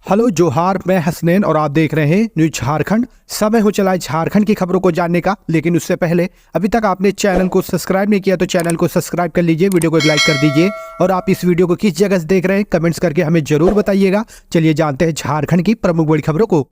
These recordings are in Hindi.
हेलो जोहार, मैं हसनैन और आप देख रहे हैं न्यूज झारखंड। समय हो चला है झारखंड की खबरों को जानने का, लेकिन उससे पहले अभी तक आपने चैनल को सब्सक्राइब नहीं किया तो चैनल को सब्सक्राइब कर लीजिए, वीडियो को एक लाइक कर दीजिए और आप इस वीडियो को किस जगह से देख रहे हैं कमेंट्स करके हमें जरूर बताइएगा। चलिए जानते हैं झारखंड की प्रमुख बड़ी खबरों को।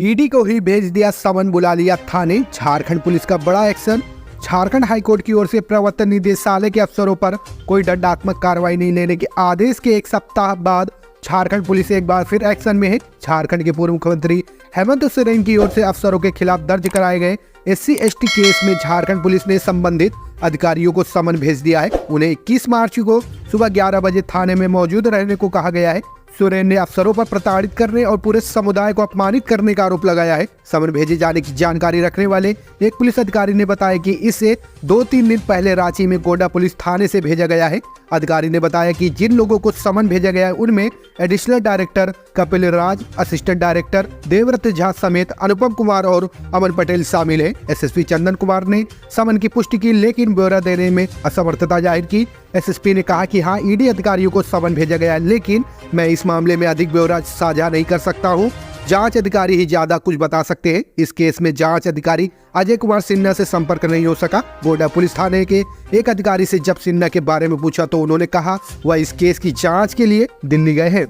ईडी को ही भेज दिया समन, बुला लिया थाने। झारखंड पुलिस का बड़ा एक्शन। झारखंड हाईकोर्ट की ओर से प्रवर्तन निदेशालय के अफसरों पर कोई दंडात्मक कार्रवाई नहीं लेने के आदेश के एक सप्ताह बाद झारखंड पुलिस एक बार फिर एक्शन में है। झारखंड के पूर्व मुख्यमंत्री हेमंत सोरेन की ओर से अफसरों के खिलाफ दर्ज कराए गए SC/ST केस में झारखंड पुलिस ने संबंधित अधिकारियों को समन भेज दिया है। उन्हें 21 मार्च को सुबह 11 बजे थाने में मौजूद रहने को कहा गया है। सोरेन ने अफसरों पर प्रताड़ित करने और पूरे समुदाय को अपमानित करने का आरोप लगाया है। समन भेजे जाने की जानकारी रखने वाले एक पुलिस अधिकारी ने बताया कि इसे 2-3 दिन पहले रांची में गोड्डा पुलिस थाने से भेजा गया है। अधिकारी ने बताया कि जिन लोगों को समन भेजा गया है उनमें एडिशनल डायरेक्टर कपिल राज, असिस्टेंट डायरेक्टर देवव्रत झा समेत अनुपम कुमार और अमन पटेल शामिल है। SSP चंदन कुमार ने समन की पुष्टि की, लेकिन ब्यौरा देने में असमर्थता जाहिर की। SSP ने कहा कि हाँ, ईडी अधिकारियों को समन भेजा गया है, लेकिन मैं इस मामले में अधिक ब्यौरा साझा नहीं कर सकता हूँ। जांच अधिकारी ही ज्यादा कुछ बता सकते हैं। इस केस में जांच अधिकारी अजय कुमार सिन्हा से संपर्क नहीं हो सका। गोड्डा पुलिस थाने के एक अधिकारी से जब सिन्हा के बारे में पूछा तो उन्होंने कहा वह इस केस की जांच के लिए दिल्ली गए हैं।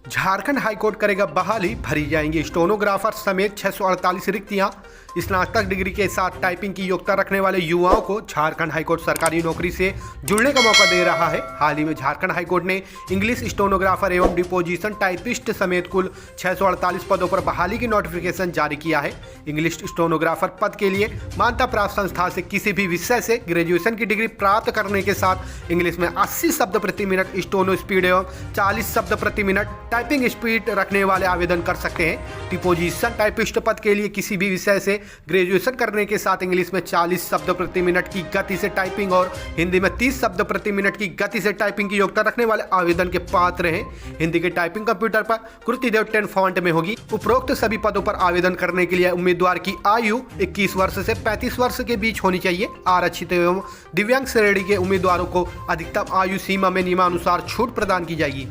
झारखंड हाईकोर्ट करेगा बहाली, भरी जाएंगी स्टेनोग्राफर समेत 648 रिक्तियां। स्नातक डिग्री के साथ टाइपिंग की योग्यता रखने वाले युवाओं को झारखंड हाईकोर्ट सरकारी नौकरी से जुड़ने का मौका दे रहा है। हाल ही में झारखंड हाईकोर्ट ने इंग्लिश स्टेनोग्राफर एवं डिपोजिशन टाइपिस्ट समेत कुल 648 पदों पर बहाली की नोटिफिकेशन जारी किया है। इंग्लिश स्टेनोग्राफर पद के लिए मान्यता प्राप्त संस्था से किसी भी विषय से ग्रेजुएशन की डिग्री प्राप्त करने के साथ इंग्लिश में 80 शब्द प्रति मिनट स्टेनो स्पीड एवं 40 शब्द प्रति मिनट टाइपिंग स्पीड रखने वाले आवेदन कर सकते हैं। डिपोजिशन टाइपिस्ट पद के लिए किसी भी विषय से ग्रेजुएशन करने के साथ इंग्लिश में 40 शब्द प्रति मिनट की गति से टाइपिंग और हिंदी में 30 शब्द प्रति मिनट की गति से टाइपिंग की योग्यता रखने वाले आवेदन के पात्र हैं। हिंदी की टाइपिंग कंप्यूटर पर कृतिदेव 10 फॉन्ट में होगी। उपरोक्त सभी पदों पर आवेदन करने के लिए उम्मीदवार की आयु 21 वर्ष से 35 वर्ष के बीच होनी चाहिए। आरक्षित एवं दिव्यांग श्रेणी के उम्मीदवारों को अधिकतम आयु सीमा में नियमानुसार छूट प्रदान की जाएगी।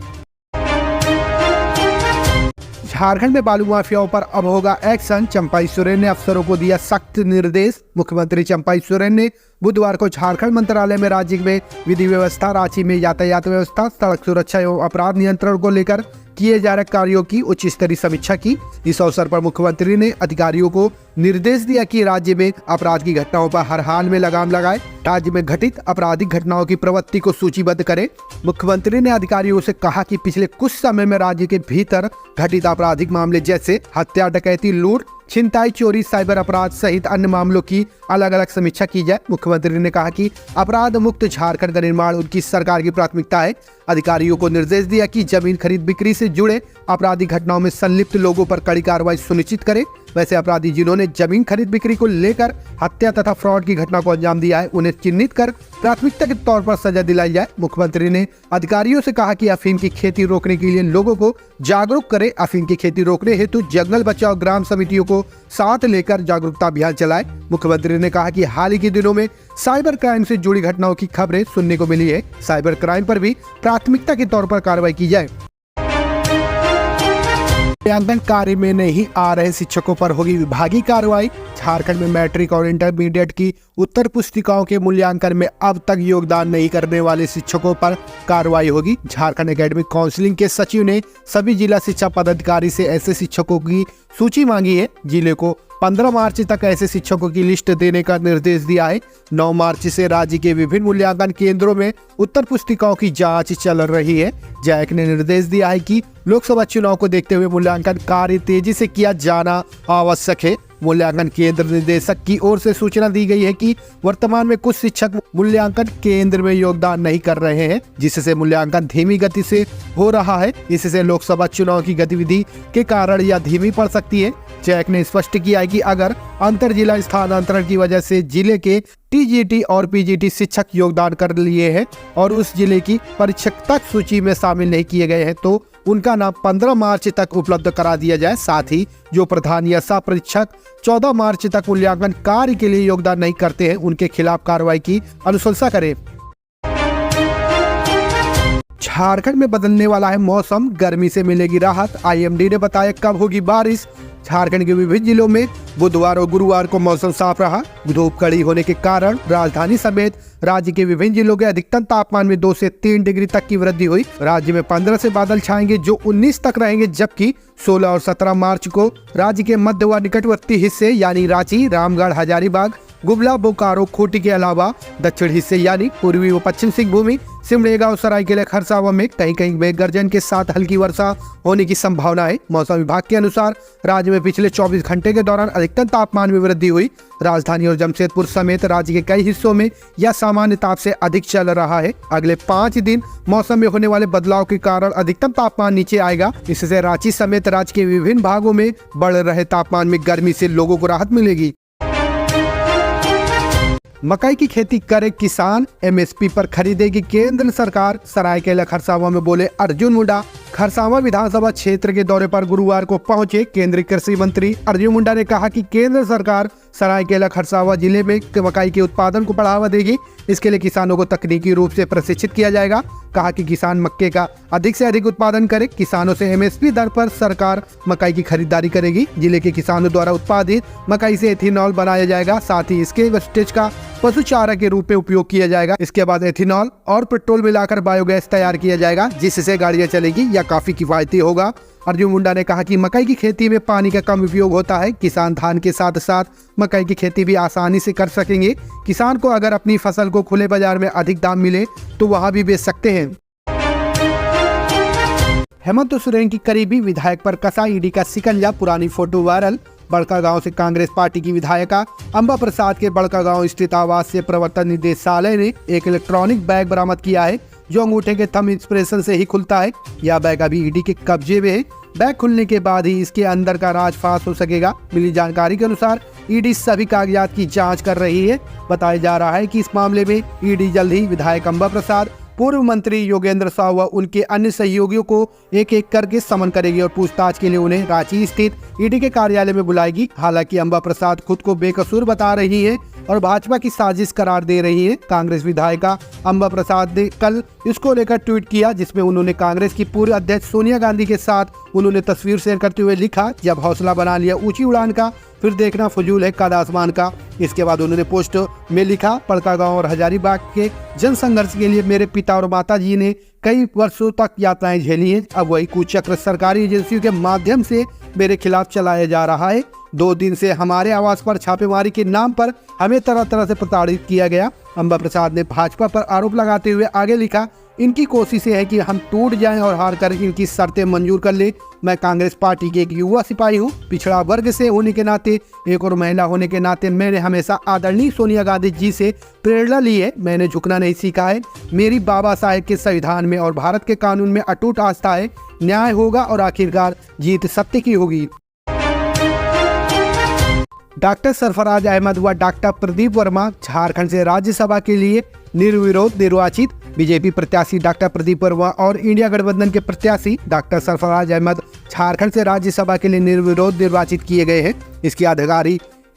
झारखंड में बालू माफियाओं पर अब होगा एक्शन। चंपाई सोरेन ने अफसरों को दिया सख्त निर्देश। मुख्यमंत्री चंपाई सोरेन ने बुधवार को झारखंड मंत्रालय में राज्य में विधि व्यवस्था, रांची में यातायात व्यवस्था, सड़क सुरक्षा एवं अपराध नियंत्रण को लेकर किए जा रहे कार्यों की उच्च स्तरीय समीक्षा की। इस अवसर पर मुख्यमंत्री ने अधिकारियों को निर्देश दिया कि राज्य में अपराध की घटनाओं पर हर हाल में लगाम लगाए, राज्य में घटित आपराधिक घटनाओं की प्रवृत्ति को सूचीबद्ध करें। मुख्यमंत्री ने अधिकारियों से कहा कि पिछले कुछ समय में राज्य के भीतर घटित आपराधिक मामले जैसे हत्या, डकैती, लूट, छिनताई, चोरी, साइबर अपराध सहित अन्य मामलों की अलग अलग समीक्षा की जाए। मुख्यमंत्री ने कहा कि अपराध मुक्त झारखंड का निर्माण उनकी सरकार की प्राथमिकता है। अधिकारियों को निर्देश दिया कि जमीन खरीद बिक्री से जुड़े आपराधिक घटनाओं में संलिप्त लोगों पर कड़ी कार्रवाई सुनिश्चित करें। वैसे अपराधी जिन्होंने जमीन खरीद बिक्री को लेकर हत्या तथा फ्रॉड की घटना को अंजाम दिया है उन्हें चिन्हित कर प्राथमिकता के तौर पर सजा दिलाई जाए। मुख्यमंत्री ने अधिकारियों से कहा कि अफीम की खेती रोकने के लिए लोगों को जागरूक करें। अफीम की खेती रोकने हेतु जंगल बचाओ ग्राम समितियों को साथ लेकर जागरूकता अभियान चलाए। मुख्यमंत्री ने कहा कि हाल ही के दिनों में साइबर क्राइम से जुड़ी घटनाओं की खबरें सुनने को मिली है। साइबर क्राइम पर भी प्राथमिकता के तौर पर कार्रवाई की जाए। मूल्यांकन कार्य में नहीं आ रहे शिक्षकों पर होगी विभागीय कार्रवाई। झारखंड में मैट्रिक और इंटरमीडिएट की उत्तर पुस्तिकाओं के मूल्यांकन में अब तक योगदान नहीं करने वाले शिक्षकों पर कार्रवाई होगी। झारखंड एकेडमिक काउंसिलिंग के सचिव ने सभी जिला शिक्षा पदाधिकारी से ऐसे शिक्षकों की सूची मांगी है। जिले को 15 मार्च तक ऐसे शिक्षकों की लिस्ट देने का निर्देश दिया है। 9 मार्च से राज्य के विभिन्न मूल्यांकन केंद्रों में उत्तर पुस्तिकाओं की जांच चल रही है। जैक ने निर्देश दिया है कि लोकसभा चुनाव को देखते हुए मूल्यांकन कार्य तेजी से किया जाना आवश्यक है। मूल्यांकन केंद्र निदेशक की ओर से सूचना दी गई है कि वर्तमान में कुछ शिक्षक मूल्यांकन केंद्र में योगदान नहीं कर रहे हैं, जिससे मूल्यांकन धीमी गति से हो रहा है। इससे लोकसभा चुनाव की गतिविधि के कारण यह धीमी पड़ सकती है। जैक ने स्पष्ट किया है कि अगर अंतर जिला स्थानांतरण की वजह से जिले के TGT और PGT शिक्षक योगदान कर लिए हैं और उस जिले की परीक्षक सूची में शामिल नहीं किए गए हैं तो उनका नाम 15 मार्च तक उपलब्ध करा दिया जाए। साथ ही जो प्रधान या सह परीक्षक 14 मार्च तक मूल्यांकन कार्य के लिए योगदान नहीं करते हैं उनके खिलाफ कार्रवाई की अनुशंसा करें। झारखंड में बदलने वाला है मौसम, गर्मी से मिलेगी राहत। आईएमडी ने बताया कब होगी बारिश। झारखंड के विभिन्न जिलों में बुधवार और गुरुवार को मौसम साफ रहा। धूप कड़ी होने के कारण राजधानी समेत राज्य के विभिन्न जिलों के अधिकतम तापमान में 2 से 3 डिग्री तक की वृद्धि हुई। राज्य में 15 से बादल छाएंगे जो 19 तक रहेंगे, जबकि 16 और 17 मार्च को राज्य के मध्य व निकटवर्ती हिस्से यानी रांची, रामगढ़, हजारीबाग, गुमला, बोकारो, खूंटी के अलावा दक्षिण हिस्से यानी पूर्वी व पश्चिम सिंहभूमि, सिमडेगा और सरायकेला खरसावां में कहीं कहीं मेघ गर्जन के साथ हल्की वर्षा होने की संभावना है। मौसम विभाग के अनुसार राज्य में पिछले 24 घंटे के दौरान अधिकतम तापमान में वृद्धि हुई। राजधानी और जमशेदपुर समेत राज्य के कई हिस्सों में यह सामान्य ताप से अधिक चल रहा है। अगले 5 दिन मौसम में होने वाले बदलाव के कारण अधिकतम तापमान नीचे आएगा। इससे रांची समेत राज्य के विभिन्न भागों में बढ़ रहे तापमान में गर्मी से लोगों को राहत मिलेगी। मकई की खेती करे किसान, एमएसपी पर खरीदेगी केंद्र सरकार। सरायकेला खरसावां में बोले अर्जुन मुंडा। खरसावां विधानसभा क्षेत्र के दौरे पर गुरुवार को पहुंचे केंद्रीय कृषि मंत्री अर्जुन मुंडा ने कहा कि केंद्र सरकार सरायकेला खरसावां जिले में मकई के उत्पादन को बढ़ावा देगी। इसके लिए किसानों को तकनीकी रूप से प्रशिक्षित किया जाएगा। कहा कि किसान मक्के का अधिक से अधिक उत्पादन करे। किसानों से एमएसपी दर पर सरकार मकई की खरीदारी करेगी। जिले के किसानों द्वारा उत्पादित मकई से एथेनॉल बनाया जाएगा। साथ ही इसके वेस्टेज का पशु चारा के रूप में उपयोग किया जाएगा। इसके बाद एथेनॉल और पेट्रोल मिलाकर बायोगैस तैयार किया जाएगा, जिससे गाड़ियां चलेगी। यह काफी किफायती होगा। अर्जुन मुंडा ने कहा कि मकई की खेती में पानी का कम उपयोग होता है। किसान धान के साथ साथ मकई की खेती भी आसानी से कर सकेंगे। किसान को अगर अपनी फसल को खुले बाजार में अधिक दाम मिले तो वहां भी बेच सकते हैं। हेमंत सोरेन की करीबी विधायक पर कसा ईडी का शिकंजा, पुरानी फोटो वायरल। बड़कागांव से कांग्रेस पार्टी की विधायिका अंबा प्रसाद के बड़कागांव स्थित आवास से प्रवर्तन निदेशालय ने एक इलेक्ट्रॉनिक बैग बरामद किया है जो अंगूठे के थंब इंप्रेशन से ही खुलता है। यह बैग अभी ईडी के कब्जे में है। बैग खुलने के बाद ही इसके अंदर का राज फाश हो सकेगा। मिली जानकारी के अनुसार ईडी सभी कागजात की जांच कर रही है। बताया जा रहा है कि इस मामले में ईडी जल्द ही विधायक अंबा प्रसाद, पूर्व मंत्री योगेंद्र साह व उनके अन्य सहयोगियों को एक एक करके समन करेगी और पूछताछ के लिए उन्हें रांची स्थित ईडी के कार्यालय में बुलाएगी। हालांकि अंबा प्रसाद खुद को बेकसूर बता रही है और भाजपा की साजिश करार दे रही है। कांग्रेस विधायिका अंबा प्रसाद ने कल इसको लेकर ट्वीट किया, जिसमें उन्होंने कांग्रेस की पूर्व अध्यक्ष सोनिया गांधी के साथ उन्होंने तस्वीर शेयर करते हुए लिखा, जब हौसला बना लिया ऊंची उड़ान का, फिर देखना फजूल है कद आसमान का। इसके बाद उन्होंने पोस्ट में लिखा, बड़कागांव और हजारीबाग के जन संघर्ष के लिए मेरे पिता और माता जी ने कई वर्षों तक यातनाएं झेली हैं। अब वही कुचक्र सरकारी एजेंसियों के माध्यम से मेरे खिलाफ चलाया जा रहा है। 2 दिन से हमारे आवास पर छापेमारी के नाम पर हमें तरह तरह से प्रताड़ित किया गया। अंबा प्रसाद ने भाजपा पर आरोप लगाते हुए आगे लिखा, इनकी कोशिश है कि हम टूट जाएं और हार कर इनकी शर्तें मंजूर कर ले। मैं कांग्रेस पार्टी के एक युवा सिपाही हूं। पिछड़ा वर्ग से होने के नाते, एक और महिला होने के नाते मैंने हमेशा आदरणीय सोनिया गांधी जी से प्रेरणा ली है। मैंने झुकना नहीं सीखा है। मेरी बाबा साहेब के संविधान में और भारत के कानून में अटूट आस्था है। न्याय होगा और आखिरकार जीत सत्य की होगी। डॉक्टर सरफराज अहमद व डॉक्टर प्रदीप वर्मा झारखंड से राज्यसभा के लिए निर्विरोध निर्वाचित। बीजेपी प्रत्याशी डॉक्टर प्रदीप वर्मा और इंडिया गठबंधन के प्रत्याशी डॉक्टर सरफराज अहमद झारखंड से राज्यसभा के लिए निर्विरोध निर्वाचित किए गए हैं।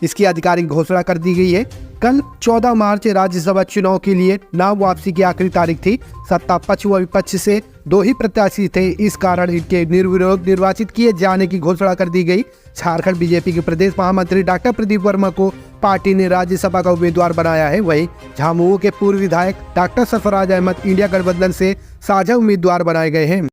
इसकी आधिकारिक घोषणा कर दी गई है। कल 14 मार्च राज्यसभा चुनाव के लिए नाम वापसी की आखिरी तारीख थी। सत्ता पक्ष व विपक्ष से 2 ही प्रत्याशी थे, इस कारण इनके निर्विरोध निर्वाचित किए जाने की घोषणा कर दी गई। झारखंड बीजेपी के प्रदेश महामंत्री डॉक्टर प्रदीप वर्मा को पार्टी ने राज्यसभा का उम्मीदवार बनाया है। वहीं झामुमो के पूर्व विधायक डॉक्टर सरफराज अहमद इंडिया गठबंधन से साझा उम्मीदवार बनाए गए हैं।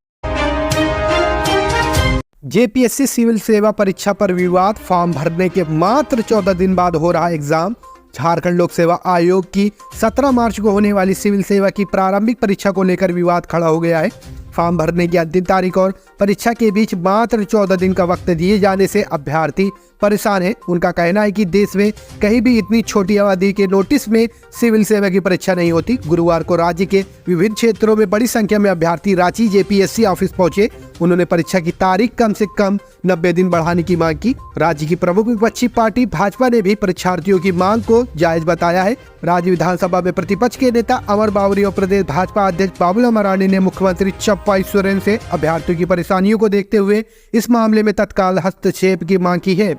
जेपीएससी सिविल सेवा परीक्षा पर विवाद, फॉर्म भरने के मात्र 14 दिन बाद हो रहा एग्जाम। झारखंड लोक सेवा आयोग की 17 मार्च को होने वाली सिविल सेवा की प्रारंभिक परीक्षा को लेकर विवाद खड़ा हो गया है। फॉर्म भरने की अंतिम तारीख और परीक्षा के बीच मात्र 14 दिन का वक्त दिए जाने से अभ्यर्थी परेशान है। उनका कहना है कि देश में कहीं भी इतनी छोटी अवधि के नोटिस में सिविल सेवा की परीक्षा नहीं होती। गुरुवार को राज्य के विभिन्न क्षेत्रों में बड़ी संख्या में अभ्यर्थी रांची जेपीएससी ऑफिस पहुंचे। उन्होंने परीक्षा की तारीख कम से कम 90 दिन बढ़ाने की मांग की। राज्य की प्रमुख विपक्षी पार्टी भाजपा ने भी परीक्षार्थियों की मांग को जायज बताया है। राज्य विधानसभा में प्रतिपक्ष के नेता अमर बावरी और प्रदेश भाजपा अध्यक्ष बाबूलाल मरांडी ने मुख्यमंत्री चंपाई सोरेन से अभ्यर्थियों की परेशानियों को देखते हुए इस मामले में तत्काल हस्तक्षेप की मांग की है।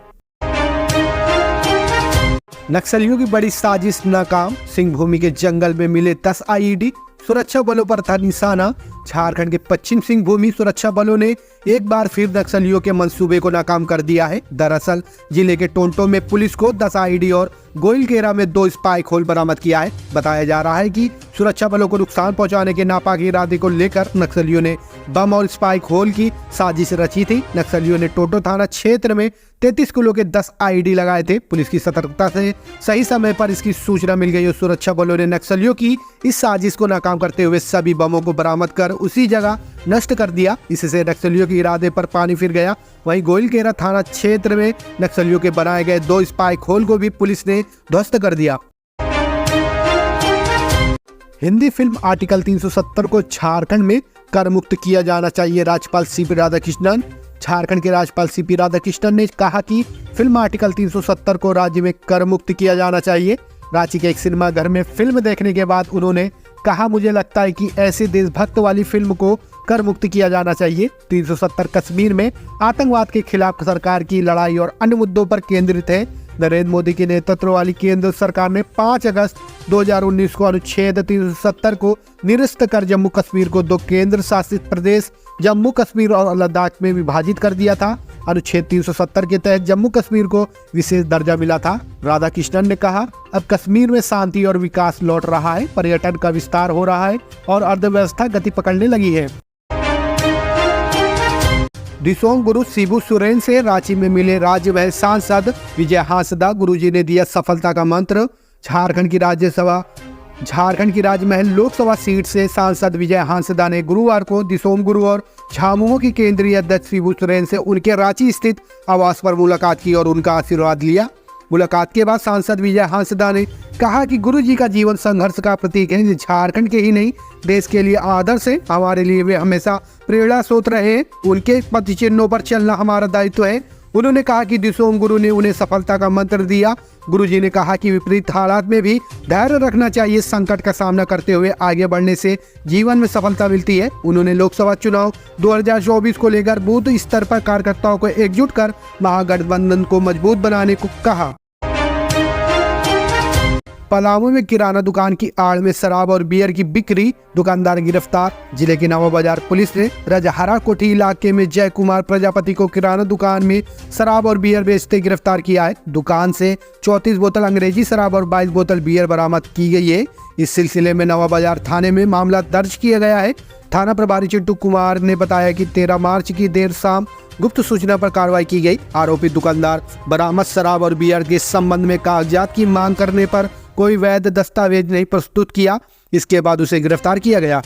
नक्सलियों की बड़ी साजिश नाकाम, सिंहभूमि के जंगल में मिले 10 आईईडी। सुरक्षा बलों पर था निशाना। झारखंड के पश्चिम सिंहभूम सुरक्षा बलों ने एक बार फिर नक्सलियों के मंसूबे को नाकाम कर दिया है। दरअसल जिले के टोंटो में पुलिस को 10 आईडी और गोइलकेरा में 2 स्पाइक होल बरामद किया है। बताया जा रहा है कि सुरक्षा बलों को नुकसान पहुंचाने के नापाक इरादे को लेकर नक्सलियों ने बम और स्पाइक होल की साजिश रची थी। नक्सलियों ने टोंटो थाना क्षेत्र में 33 किलो के 10 आईडी लगाए थे। पुलिस की सतर्कता से सही समय पर इसकी सूचना मिल गई और सुरक्षा बलों ने नक्सलियों की इस साजिश को नाकाम करते हुए सभी बमों को बरामद कर उसी जगह नष्ट कर दिया। इससे नक्सलियों के इरादे पर पानी फिर गया। वहीं गोइलकेरा थाना क्षेत्र में नक्सलियों के बनाए गए 2 स्पाइक होल को भी पुलिस ने ध्वस्त कर दिया। हिंदी फिल्म आर्टिकल 370 को झारखंड में कर मुक्त किया जाना चाहिए। राज्यपाल सीपी राधाकृष्णन। झारखंड के राज्यपाल सीपी राधाकृष्णन ने कहा कि फिल्म आर्टिकल 370 को राज्य में कर मुक्त किया जाना चाहिए। रांची के एक सिनेमा घर में फिल्म देखने के बाद उन्होंने कहा, मुझे लगता है कि ऐसे देशभक्त वाली फिल्म को कर मुक्त किया जाना चाहिए। 370 कश्मीर में आतंकवाद के खिलाफ सरकार की लड़ाई और अन्य मुद्दों पर केंद्रित है। नरेंद्र मोदी के नेतृत्व वाली केंद्र सरकार ने 5 अगस्त 2019 को अनुच्छेद 370 को निरस्त कर जम्मू कश्मीर को 2 केंद्र शासित प्रदेश जम्मू कश्मीर और लद्दाख में विभाजित कर दिया था। अनुच्छेद 370 के तहत जम्मू कश्मीर को विशेष दर्जा मिला था। राधाकृष्णन ने कहा, अब कश्मीर में शांति और विकास लौट रहा है, पर्यटन का विस्तार हो रहा है और अर्थव्यवस्था गति पकड़ने लगी है। दिसोम गुरु शिबू सोरेन से रांची में मिले राज्य महल सांसद विजय हांसदा। गुरुजी ने दिया सफलता का मंत्र। झारखंड की राजमहल लोकसभा सीट से सांसद विजय हांसदा ने गुरुवार को दिसोम गुरु और झामुमो की केंद्रीय अध्यक्ष शिबू सोरेन से उनके रांची स्थित आवास पर मुलाकात की और उनका आशीर्वाद लिया। मुलाकात के बाद सांसद विजय हांसदा ने कहा कि गुरुजी का जीवन संघर्ष का प्रतीक है। झारखंड के ही नहीं, देश के लिए आदर्श है। हमारे लिए वे हमेशा प्रेरणा स्रोत रहे हैं। उनके पथ चिन्हों पर चलना हमारा दायित्व है। उन्होंने कहा कि दिसोम गुरु ने उन्हें सफलता का मंत्र दिया। गुरुजी ने कहा कि विपरीत हालात में भी धैर्य रखना चाहिए। संकट का सामना करते हुए आगे बढ़ने से जीवन में सफलता मिलती है। उन्होंने लोकसभा चुनाव 2024 को लेकर बूथ स्तर पर कार्यकर्ताओं को एकजुट कर महागठबंधन को मजबूत बनाने को कहा। पलामू में किराना दुकान की आड़ में शराब और बियर की बिक्री, दुकानदार गिरफ्तार। जिले की नवा बाजार पुलिस ने रजहरा कोठी इलाके में जय कुमार प्रजापति को किराना दुकान में शराब और बियर बेचते गिरफ्तार किया है। दुकान से 34 बोतल अंग्रेजी शराब और 22 बोतल बियर बरामद की गई है। इस सिलसिले में नवा बाजार थाने में मामला दर्ज किया गया है। थाना प्रभारी चिंटू कुमार ने बताया कि 13 मार्च की देर शाम गुप्त सूचना पर कार्रवाई की गई। आरोपी दुकानदार बरामद शराब और बियर के संबंध में कागजात की मांग करने पर कोई वैध दस्तावेज नहीं प्रस्तुत किया। इसके बाद उसे गिरफ्तार किया गया।